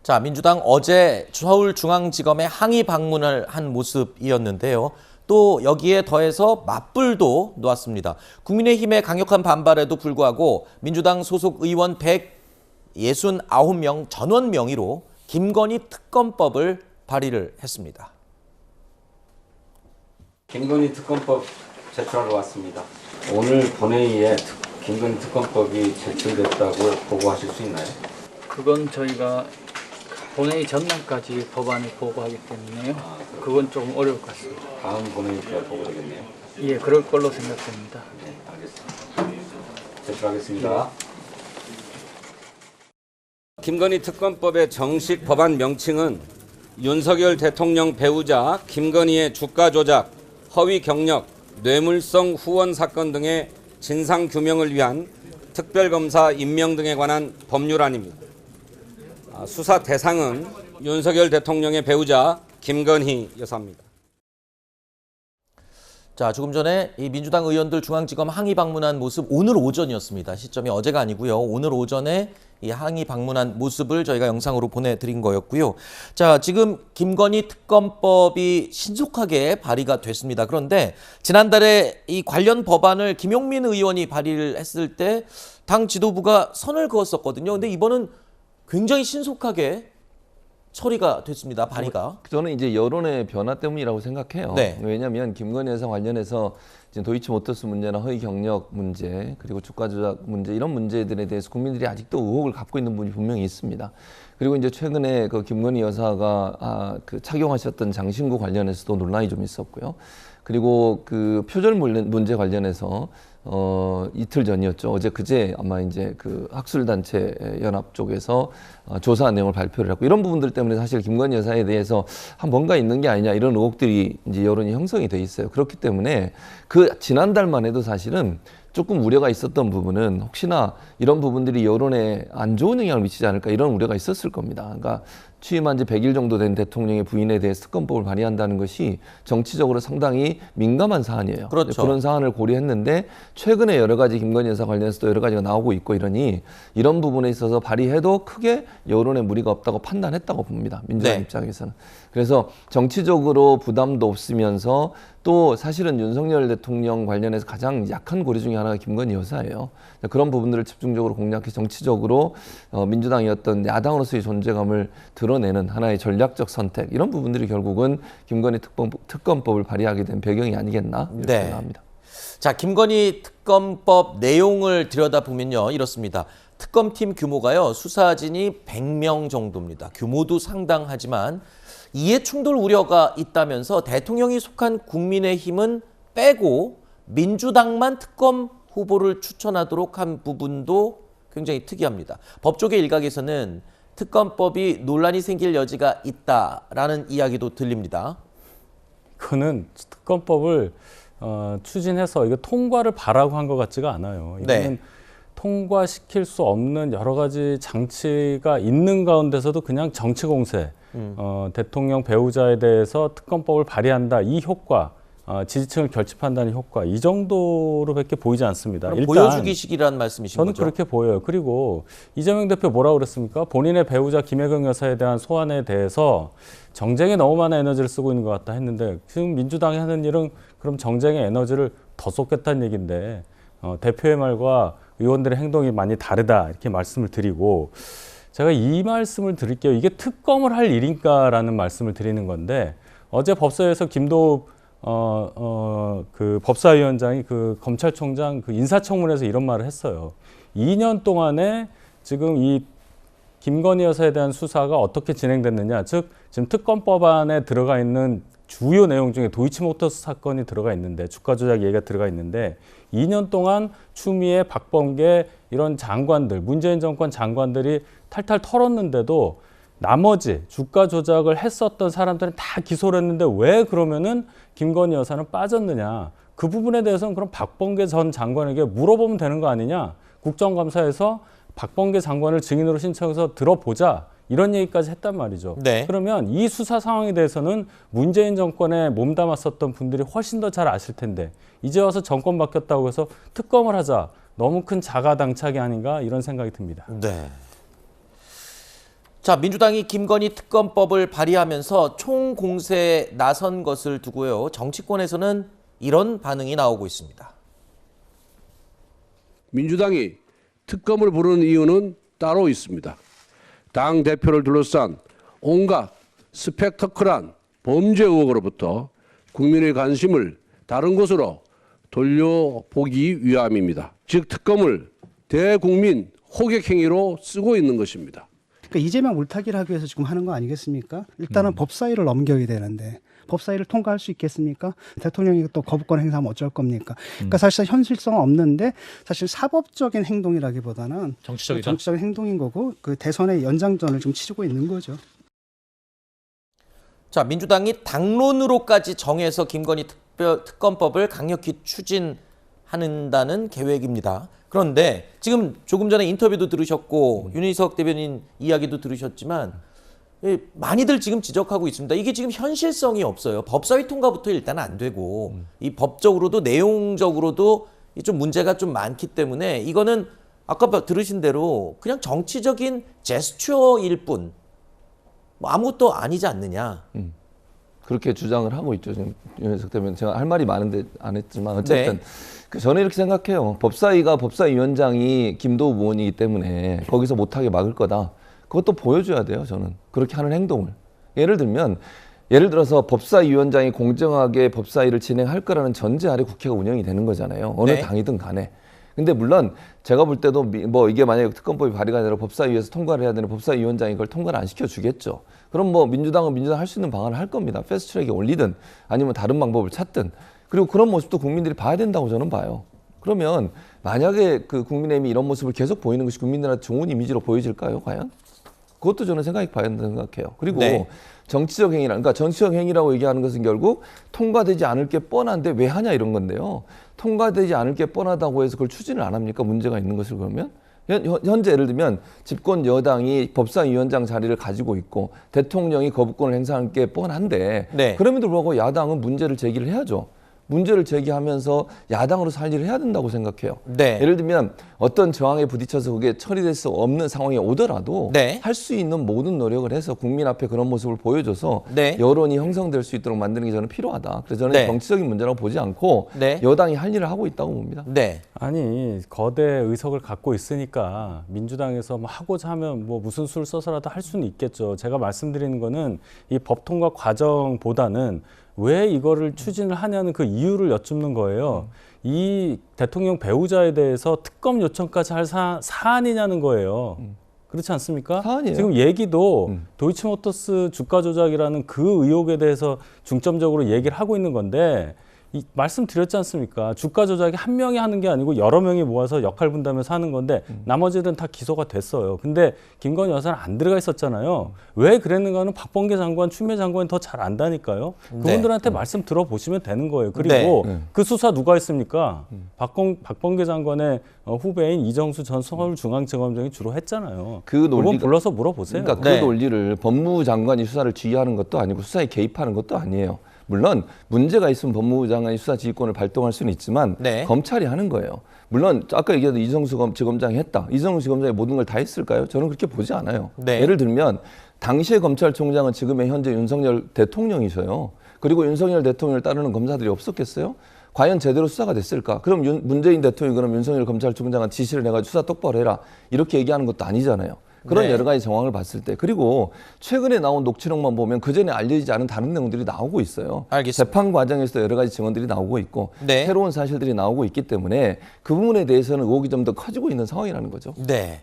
자, 민주당 어제 서울중앙지검에 항의 방문을 한 모습이었는데요. 또 여기에 더해서 맞불도 놓았습니다. 국민의힘의 강력한 반발에도 불구하고 민주당 소속 의원 169명 전원 명의로 김건희 특검법을 발의를 했습니다. 김건희 특검법 제출하러 왔습니다. 오늘 본회의에 김건희 특검법이 제출됐다고 보고하실 수 있나요? 그건 저희가 본회의 전날까지 법안을 보고하기 때문에요. 그건 조금 어려울 것 같습니다. 다음 본회의 때 보고되겠네요. 예, 그럴 걸로 생각됩니다. 네, 알겠습니다. 제출하겠습니다. 김건희 특검법의 정식 법안 명칭은 윤석열 대통령 배우자 김건희의 주가 조작, 허위 경력, 뇌물성 후원 사건 등의 진상 규명을 위한 특별검사 임명 등에 관한 법률안입니다. 수사 대상은 윤석열 대통령의 배우자 김건희 여사입니다. 자, 조금 전에 이 민주당 의원들 중앙지검 항의 방문한 모습 오늘 오전이었습니다. 시점이 어제가 아니고요. 오늘 오전에 이 항의 방문한 모습을 저희가 영상으로 보내드린 거였고요. 자, 지금 김건희 특검법이 신속하게 발의가 됐습니다. 그런데 지난달에 이 관련 법안을 김용민 의원이 발의를 했을 때 당 지도부가 선을 그었었거든요. 근데 이번은 굉장히 신속하게 처리가 됐습니다. 발의가. 저는 이제 여론의 변화 때문이라고 생각해요. 네. 왜냐하면 김건희 여사 관련해서 지금 도이치모터스 문제나 허위 경력 문제 그리고 주가 조작 문제 이런 문제들에 대해서 국민들이 아직도 의혹을 갖고 있는 분이 분명히 있습니다. 그리고 이제 최근에 그 김건희 여사가 그 착용하셨던 장신구 관련해서도 논란이 좀 있었고요. 그리고 그 표절 문제 관련해서 이틀 전이었죠. 어제 그제 아마 이제 그 학술단체 연합 쪽에서 조사 내용을 발표를 했고 이런 부분들 때문에 사실 김건희 여사에 대해서 뭔가 있는 게 아니냐 이런 의혹들이 이제 여론이 형성이 돼 있어요. 그렇기 때문에 그 지난달만 해도 사실은 조금 우려가 있었던 부분은 혹시나 이런 부분들이 여론에 안 좋은 영향을 미치지 않을까 이런 우려가 있었을 겁니다. 그러니까 취임한 지 100일 정도 된 대통령의 부인에 대해서 특검법을 발의한다는 것이 정치적으로 상당히 민감한 사안이에요. 그렇죠. 그런 사안을 고려했는데 최근에 여러 가지 김건희 여사 관련해서도 여러 가지가 나오고 있고 이러니 이런 부분에 있어서 발의해도 크게 여론에 무리가 없다고 판단했다고 봅니다. 민주당 네. 입장에서는. 그래서 정치적으로 부담도 없으면서 또 사실은 윤석열 대통령 관련해서 가장 약한 고리 중에 하나가 김건희 여사예요. 그런 부분들을 집중적으로 공략해 정치적으로 민주당이 어떤 야당으로서의 존재감을 드러내는 하나의 전략적 선택 이런 부분들이 결국은 김건희 특검법을 발의하게 된 배경이 아니겠나 이렇게 네. 생각합니다. 자, 김건희 특검법 내용을 들여다보면요. 이렇습니다. 특검팀 규모가요. 수사진이 100명 정도입니다. 규모도 상당하지만 이해 충돌 우려가 있다면서 대통령이 속한 국민의힘은 빼고 민주당만 특검 후보를 추천하도록 한 부분도 굉장히 특이합니다. 법조계 일각에서는 특검법이 논란이 생길 여지가 있다라는 이야기도 들립니다. 그거는 특검법을 추진해서 이거 통과를 바라고 한 것 같지가 않아요. 이거는 네. 통과시킬 수 없는 여러 가지 장치가 있는 가운데서도 그냥 정치 공세, 대통령 배우자에 대해서 특검법을 발의한다 이 효과, 지지층을 결집한다는 효과 이 정도로밖에 보이지 않습니다. 그럼 일단 보여주기식이라는 말씀이신 저는 거죠? 그렇게 보여요. 그리고 이재명 대표 뭐라고 그랬습니까? 본인의 배우자 김혜경 여사에 대한 소환에 대해서 정쟁에 너무 많은 에너지를 쓰고 있는 것 같다 했는데 지금 민주당이 하는 일은 그럼 정쟁의 에너지를 더 쏟겠다는 얘기인데 대표의 말과 의원들의 행동이 많이 다르다 이렇게 말씀을 드리고 제가 이 말씀을 드릴게요. 이게 특검을 할 일인가라는 말씀을 드리는 건데 어제 법사위에서 김도읍 그 법사위원장이 그 검찰총장 그 인사청문회에서 이런 말을 했어요. 2년 동안에 지금 이 김건희 여사에 대한 수사가 어떻게 진행됐느냐, 즉 지금 특검법안에 들어가 있는 주요 내용 중에 도이치모터스 사건이 들어가 있는데 주가 조작 얘기가 들어가 있는데 2년 동안 추미애, 박범계 이런 장관들, 문재인 정권 장관들이 탈탈 털었는데도 나머지 주가 조작을 했었던 사람들은 다 기소를 했는데 왜 그러면은 김건희 여사는 빠졌느냐. 그 부분에 대해서는 그럼 박범계 전 장관에게 물어보면 되는 거 아니냐. 국정감사에서 박범계 장관을 증인으로 신청해서 들어보자. 이런 얘기까지 했단 말이죠. 네. 그러면 이 수사 상황에 대해서는 문재인 정권에 몸담았었던 분들이 훨씬 더 잘 아실 텐데 이제 와서 정권 바뀌었다고 해서 특검을 하자. 너무 큰 자가당착이 아닌가 이런 생각이 듭니다. 네. 자, 민주당이 김건희 특검법을 발의하면서 총공세에 나선 것을 두고요. 정치권에서는 이런 반응이 나오고 있습니다. 민주당이 특검을 부르는 이유는 따로 있습니다. 당 대표를 둘러싼 온갖 스펙터클한 범죄 의혹으로부터 국민의 관심을 다른 곳으로 돌려보기 위함입니다. 즉 특검을 대국민 호객행위로 쓰고 있는 것입니다. 그러니까 이재명 물타기를 하기 위해서 지금 하는 거 아니겠습니까? 일단은 법사위를 넘겨야 되는데 법사위를 통과할 수 있겠습니까? 대통령이 또 거부권 행사하면 어쩔 겁니까? 그러니까 사실 현실성은 없는데 사실 사법적인 행동이라기보다는 정치적인 행동인 거고 그 대선의 연장전을 좀 치르고 있는 거죠. 자, 민주당이 당론으로까지 정해서 김건희 특검법을 강력히 추진한다는 계획입니다. 그런데 지금 조금 전에 인터뷰도 들으셨고 윤희석 대변인 이야기도 들으셨지만 많이들 지금 지적하고 있습니다. 이게 지금 현실성이 없어요. 법사위 통과부터 일단 안 되고 이 법적으로도 내용적으로도 좀 문제가 좀 많기 때문에 이거는 아까 들으신 대로 그냥 정치적인 제스처일 뿐 뭐 아무것도 아니지 않느냐. 그렇게 주장을 하고 있죠. 지금 윤석열 대변인 제가 할 말이 많은데 안 했지만 어쨌든 네. 저는 이렇게 생각해요. 법사위가 법사위원장이 김도우 의원이기 때문에 거기서 못하게 막을 거다. 그것도 보여줘야 돼요. 저는 그렇게 하는 행동을. 예를 들어서 법사위원장이 공정하게 법사위를 진행할 거라는 전제 아래 국회가 운영이 되는 거잖아요. 어느 네. 당이든 간에. 근데 물론 제가 볼 때도 뭐 이게 만약에 특검법이 발의가 되라 법사위에서 통과를 해야 되는 법사위원장이 이걸 통과를 안 시켜주겠죠. 그럼 뭐 민주당은 민주당 할 수 있는 방안을 할 겁니다. 패스트트랙에 올리든 아니면 다른 방법을 찾든. 그리고 그런 모습도 국민들이 봐야 된다고 저는 봐요. 그러면 만약에 그 국민의힘이 이런 모습을 계속 보이는 것이 국민들한테 좋은 이미지로 보여질까요, 과연? 그것도 저는 생각해 봐야 된다고 생각해요. 그리고 네. 정치적 행위라, 그러니까 정치적 행위라고 얘기하는 것은 결국 통과되지 않을 게 뻔한데 왜 하냐 이런 건데요. 통과되지 않을 게 뻔하다고 해서 그걸 추진을 안 합니까? 문제가 있는 것을 그러면? 현재 예를 들면 집권 여당이 법사위원장 자리를 가지고 있고 대통령이 거부권을 행사하는 게 뻔한데 네. 그럼에도 불구하고 야당은 문제를 제기를 해야죠. 문제를 제기하면서 야당으로 살 일을 해야 된다고 생각해요. 네. 예를 들면 어떤 저항에 부딪혀서 그게 처리될 수 없는 상황이 오더라도 네. 할 수 있는 모든 노력을 해서 국민 앞에 그런 모습을 보여줘서 네. 여론이 형성될 수 있도록 만드는 게 저는 필요하다. 그래서 저는 네. 정치적인 문제라고 보지 않고 네. 여당이 할 일을 하고 있다고 봅니다. 네. 아니 거대 의석을 갖고 있으니까 민주당에서 뭐 하고자 하면 뭐 무슨 수를 써서라도 할 수는 있겠죠. 제가 말씀드리는 거는 이 법 통과 과정보다는 왜 이거를 추진을 하냐는 그 이유를 여쭙는 거예요. 이 대통령 배우자에 대해서 특검 요청까지 할 사안이냐는 거예요. 그렇지 않습니까? 사안이에요. 지금 얘기도 도이치모터스 주가 조작이라는 그 의혹에 대해서 중점적으로 얘기를 하고 있는 건데 말씀드렸지 않습니까? 주가 조작이 한 명이 하는 게 아니고 여러 명이 모아서 역할 분담해서 하는 건데 나머지는 다 기소가 됐어요. 근데 김건희 여사는 안 들어가 있었잖아요. 왜 그랬는가는 박범계 장관, 추미애 장관이 더 잘 안다니까요. 그분들한테 말씀 들어보시면 되는 거예요. 그리고 그 수사 누가 했습니까? 박범계 장관의 후배인 이정수 전 서울중앙지검장이 주로 했잖아요. 그분 불러서 물어보세요. 그러니까 그 논리를 법무부 장관이 수사를 지휘하는 것도 아니고 수사에 개입하는 것도 아니에요. 물론 문제가 있으면 법무부 장관이 수사 지휘권을 발동할 수는 있지만 네. 검찰이 하는 거예요. 물론 아까 얘기했던 이정수 지검장이 했다. 이정수 지검장이 모든 걸 다 했을까요? 저는 그렇게 보지 않아요. 네. 예를 들면 당시의 검찰총장은 지금의 현재 윤석열 대통령이셔요. 그리고 윤석열 대통령을 따르는 검사들이 없었겠어요? 과연 제대로 수사가 됐을까? 그럼 문재인 대통령이 그럼 윤석열 검찰총장한테 지시를 해가지고 수사 똑바로 해라. 이렇게 얘기하는 것도 아니잖아요. 그런 네. 여러 가지 정황을 봤을 때 그리고 최근에 나온 녹취록만 보면 그전에 알려지지 않은 다른 내용들이 나오고 있어요. 알겠습니다. 재판 과정에서도 여러 가지 증언들이 나오고 있고 네. 새로운 사실들이 나오고 있기 때문에 그 부분에 대해서는 의혹이 좀 더 커지고 있는 상황이라는 거죠. 네.